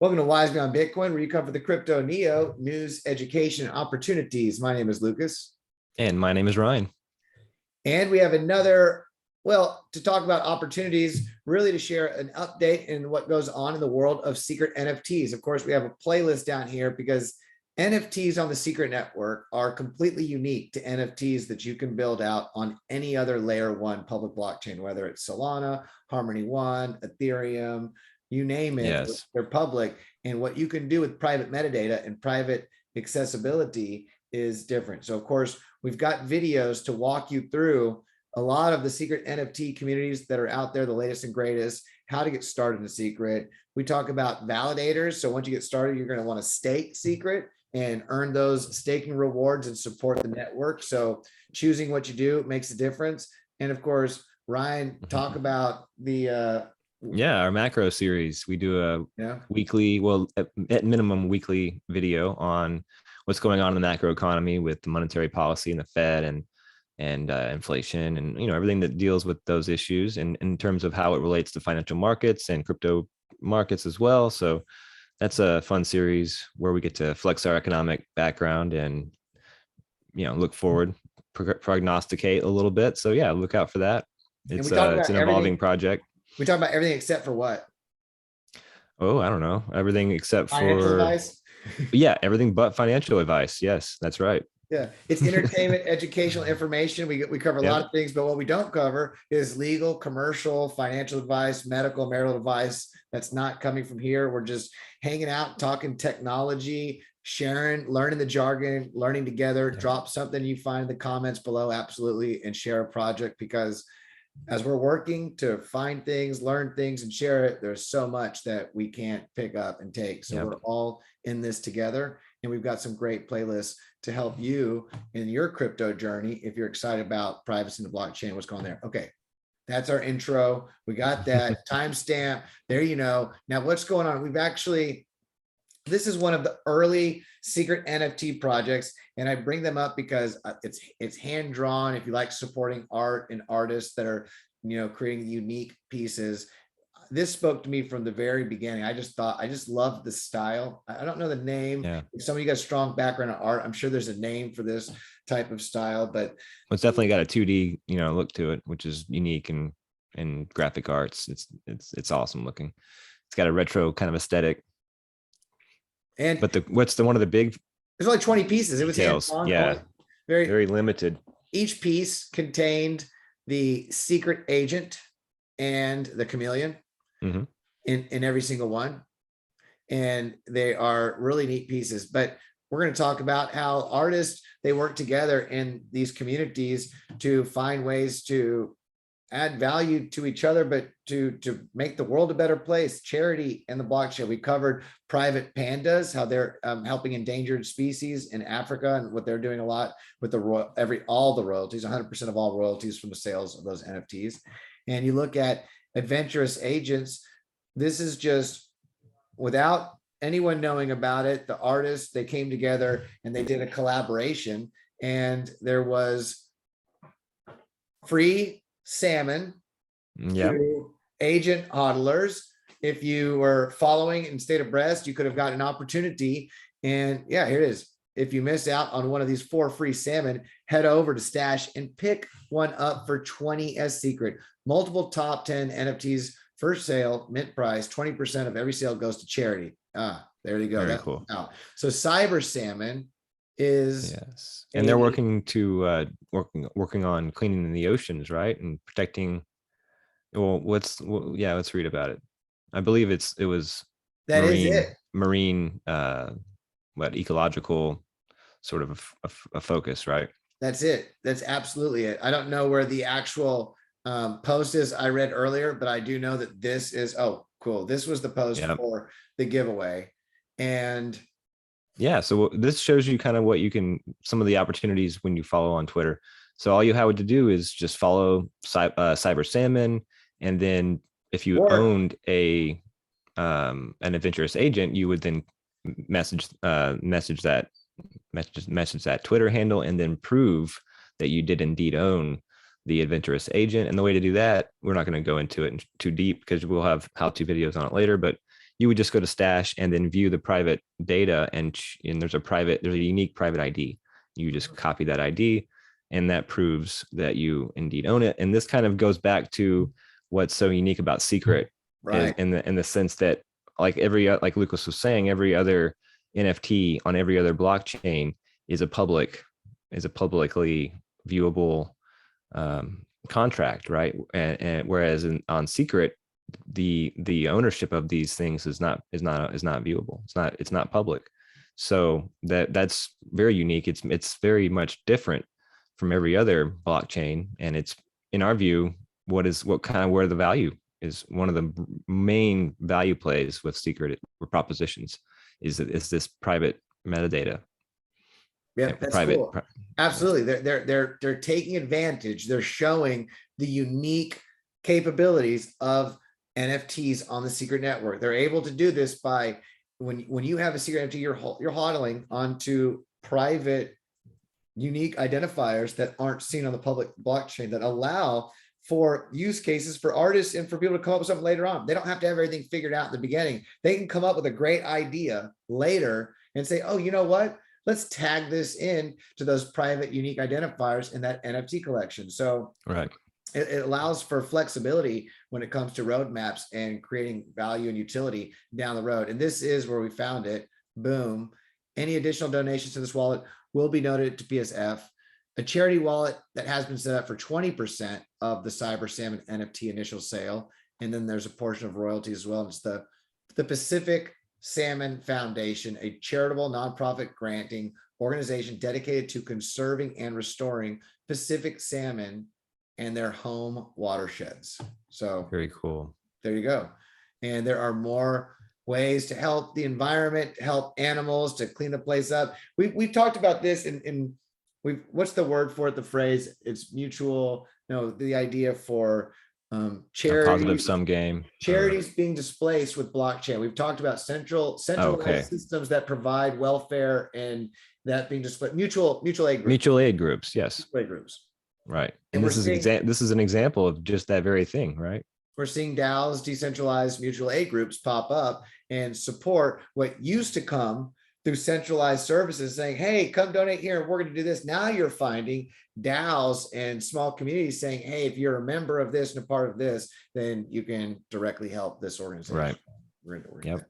Welcome to Wise Beyond Bitcoin, where you cover the crypto neo news, education, and opportunities. My name is Lucas. And my name is Ryan. And we have another, to talk about opportunities, really to share an update in what goes on in the world of secret NFTs. Of course, we have a playlist down here because NFTs on the secret network are completely unique to NFTs that you can build out on any other layer one public blockchain, whether it's Solana, Harmony One, Ethereum, you name it. Yes. They're public. And what you can do with private metadata and private accessibility is different. So of course, we've got videos to walk you through a lot of the secret NFT communities that are out there, the latest and greatest, how to get started in secret. We talk about validators. So once you get started, you're going to want to stake secret and earn those staking rewards and support the network. So choosing what you do makes a difference. And of course, Ryan, talk about the our macro series. We do a weekly, at minimum weekly video on what's going on in the macro economy with the monetary policy and the Fed and inflation and everything that deals with those issues, and in terms of how it relates to financial markets and crypto markets as well. So that's a fun series where we get to flex our economic background and look forward, prognosticate a little bit. So yeah, look out for that. It's an evolving project. We talk about everything except for what? Oh, I don't know. Everything except financial for advice. Yeah, everything but financial advice. Yes, that's right. Yeah, it's entertainment, educational information. We cover a lot of things, but what we don't cover is legal, commercial, financial advice, medical, marital advice. That's not coming from here. We're just hanging out, talking technology, sharing, learning the jargon, learning together. Drop something you find in the comments below, absolutely, and share a project, because as we're working to find things, learn things, and share it, there's so much that we can't pick up and take. So we're all in this together, and we've got some great playlists to help you in your crypto journey. If you're excited about privacy in the blockchain, what's going on there? Okay, that's our intro. We got that timestamp there. Now what's going on? This is one of the early secret NFT projects, and I bring them up because it's hand drawn. If you like supporting art and artists that are creating unique pieces, this spoke to me from the very beginning. I just loved the style. I don't know the name. If somebody got a strong background in art, I'm sure there's a name for this type of style, but it's definitely got a 2D look to it, which is unique in graphic arts. It's awesome looking. It's got a retro kind of aesthetic. But one of the big, there's only 20 pieces. It was details. Very limited. Each piece contained the secret agent and the chameleon in every single one, and they are really neat pieces. But we're going to talk about how artists, they work together in these communities to find ways to add value to each other, but to make the world a better place. Charity and the blockchain. We covered private pandas, how they're helping endangered species in Africa, and what they're doing a lot with all the royalties, 100% of all royalties from the sales of those NFTs. And you look at Adventurous agents. This is just without anyone knowing about it. The artists, they came together and they did a collaboration, and there was free Salmon to agent hodlers. If you were following and stayed abreast, you could have gotten an opportunity. And here it is. If you miss out on one of these 4 free Salmon, head over to Stash and pick one up for 20 as secret. Multiple top 10 NFTs, first sale, mint price, 20% of every sale goes to charity. There you go. Very cool. So Cyber Salmon is and they're working on cleaning the oceans, right, and protecting. Let's read about it. I believe it was marine ecological sort of a focus, right? That's it. That's absolutely it. I don't know where the actual post is I read earlier, but I do know that this is cool. This was the post for the giveaway. And so this shows you kind of some of the opportunities when you follow on Twitter. So all you have to do is just follow Cyber Salmon, and then if you owned an Adventurous agent, you would then message that Twitter handle, and then prove that you did indeed own the Adventurous agent. And the way to do that, we're not going to go into it too deep because we'll have how-to videos on it later, but you would just go to Stash and then view the private data, and there's a unique private ID. You just copy that ID, and that proves that you indeed own it. And this kind of goes back to what's so unique about Secret, right? In the sense that, like Lucas was saying, every other NFT on every other blockchain is a publicly viewable contract, right? And whereas on Secret, the ownership of these things is not viewable. It's not public. So that's very unique. It's very much different from every other blockchain, and it's, in our view, where the value is. One of the main value plays with Secret propositions is this private metadata. Yeah, that's cool. Absolutely. They're taking advantage. They're showing the unique capabilities of NFTs on the Secret network. They're able to do this by, when you have a Secret NFT, you're hodling onto private unique identifiers that aren't seen on the public blockchain, that allow for use cases for artists and for people to come up with something later on. They don't have to have everything figured out in the beginning. They can come up with a great idea later and say, oh, you know what? Let's tag this in to those private unique identifiers in that NFT collection. So right, it allows for flexibility when it comes to roadmaps and creating value and utility down the road. And this is where we found it. Boom. Any additional donations to this wallet will be noted to PSF, a charity wallet that has been set up for 20% of the Cyber Salmon NFT initial sale. And then there's a portion of royalties as well. It's the Pacific Salmon Foundation, a charitable nonprofit granting organization dedicated to conserving and restoring Pacific salmon and their home watersheds. So very cool. There you go. And there are more ways to help the environment, to help animals, to clean the place up. We've talked about this in what's the word for it? The phrase, it's mutual, the idea for charity, positive sum game, charities being displaced with blockchain. We've talked about centralized systems that provide welfare, and that being displayed, mutual aid groups. Yes, mutual aid groups, right. And this is an example of just that very thing, right? We're seeing DAOs, decentralized mutual aid groups, pop up and support what used to come through centralized services, saying, hey, come donate here and we're going to do this. Now you're finding DAOs and small communities saying, hey, if you're a member of this and a part of this, then you can directly help this organization. Right. Yep.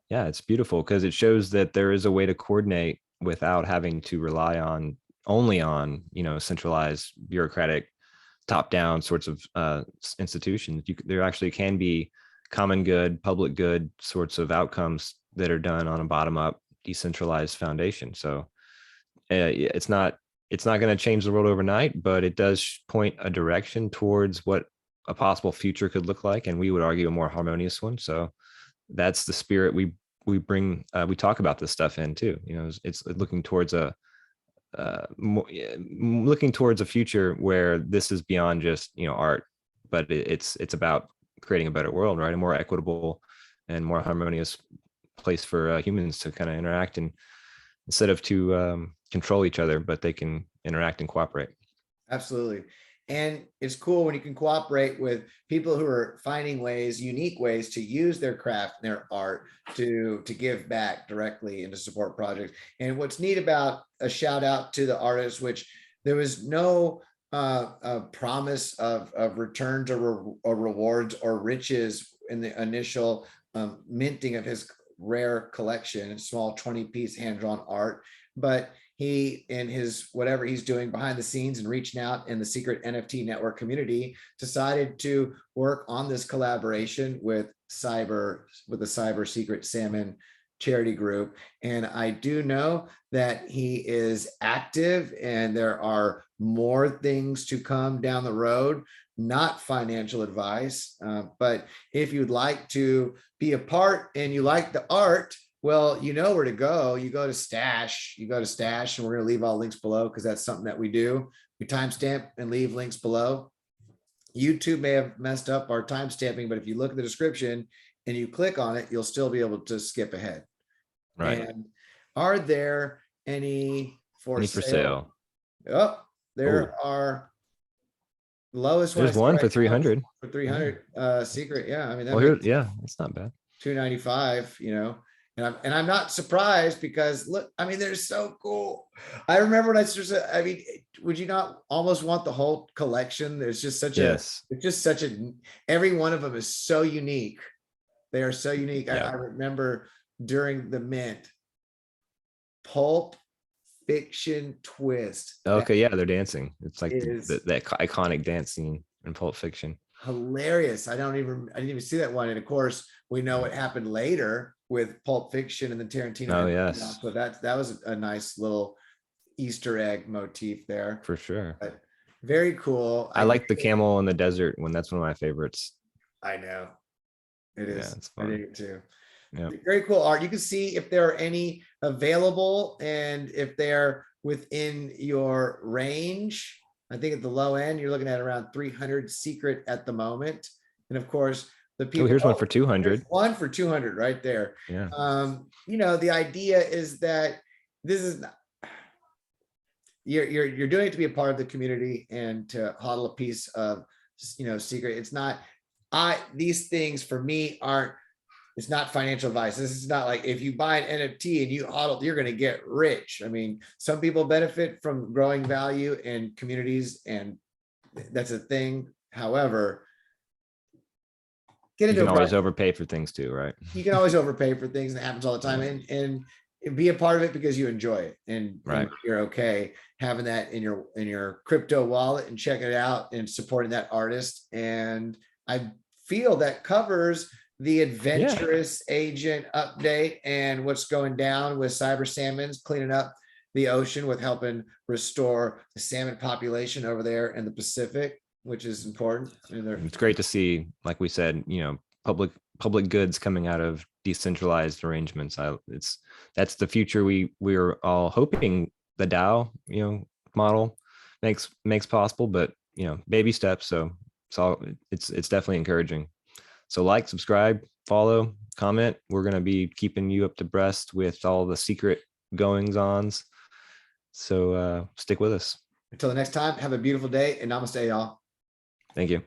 Yeah, it's beautiful because it shows that there is a way to coordinate without having to rely only on centralized bureaucratic top-down sorts of institutions. There actually can be common good, public good sorts of outcomes that are done on a bottom-up, decentralized foundation. So it's not going to change the world overnight, but it does point a direction towards what a possible future could look like, and we would argue a more harmonious one. So that's the spirit we bring. We talk about this stuff in too. It's looking towards a future where this is beyond just art, but it's about creating a better world, right? A more equitable and more harmonious place for humans to kind of interact, and instead of to control each other, but they can interact and cooperate. Absolutely. And it's cool when you can cooperate with people who are finding unique ways to use their craft and their art to give back directly and to support projects. And what's neat about a shout out to the artist, which there was no promise of return to rewards or riches in the initial minting of his rare collection, small 20-piece hand-drawn art, but he, in his whatever he's doing behind the scenes and reaching out in the Secret NFT network community, decided to work on this collaboration with the Cyber Secret Salmon charity group. And I do know that he is active, and there are more things to come down the road. Not financial advice, but if you'd like to be a part and you like the art, well, you know where to go. You go to Stash, and we're going to leave all links below because that's something that we do. We timestamp and leave links below. YouTube may have messed up our timestamping, but if you look at the description and you click on it, you'll still be able to skip ahead. Right. And are there any for sale? Oh, there are. Lowest there's one for 300. For 300 secret. Yeah, I mean, that's not bad. 295, you know, and I'm not surprised because look, I mean, they're so cool. I remember when I mean, would you not almost want the whole collection? There's just such Yes. it's just such every one of them is so unique. They are so unique. Yeah. I remember during the mint, Pulp Fiction twist. Okay, yeah, they're dancing. It's like that iconic dance scene in Pulp Fiction. Hilarious. I didn't even see that one. And of course, we know what happened later with Pulp Fiction and the Tarantino. Oh, yes. So that was a nice little Easter egg motif there. For sure. But very cool. I like the camel in the desert when that's one of my favorites. I know. It is. Yeah, it's fun. I do too. Yeah. Very cool art. You can see if there are any available and if they're within your range. I think at the low end, you're looking at around 300 secret at the moment. And of course, the people. Oh, here's one for 200. One for 200 right there. Yeah. You know, the idea is that this is not, you're doing it to be a part of the community and to hodl a piece of, you know, secret. It's not, these things for me aren't, it's not financial advice. This is not like if you buy an NFT and you hodl, you're going to get rich. I mean, some people benefit from growing value in communities, and that's a thing. However, you can always overpay for things too, right? You can always overpay for things, and it happens all the time. And be a part of it because you enjoy it, and you're okay having that in your crypto wallet and checking it out and supporting that artist. And I feel that covers the Adventurous agent update and what's going down with Cyber Salmons, cleaning up the ocean with helping restore the salmon population over there in the Pacific, which is important. It's great to see, like we said, you know, public goods coming out of decentralized arrangements. That's the future we're all hoping the DAO, you know, model makes possible, but you know, baby steps. So it's definitely encouraging. So like, subscribe, follow, comment. We're going to be keeping you up to breast with all the secret goings ons. So stick with us. Until the next time, have a beautiful day, and namaste, y'all. Thank you.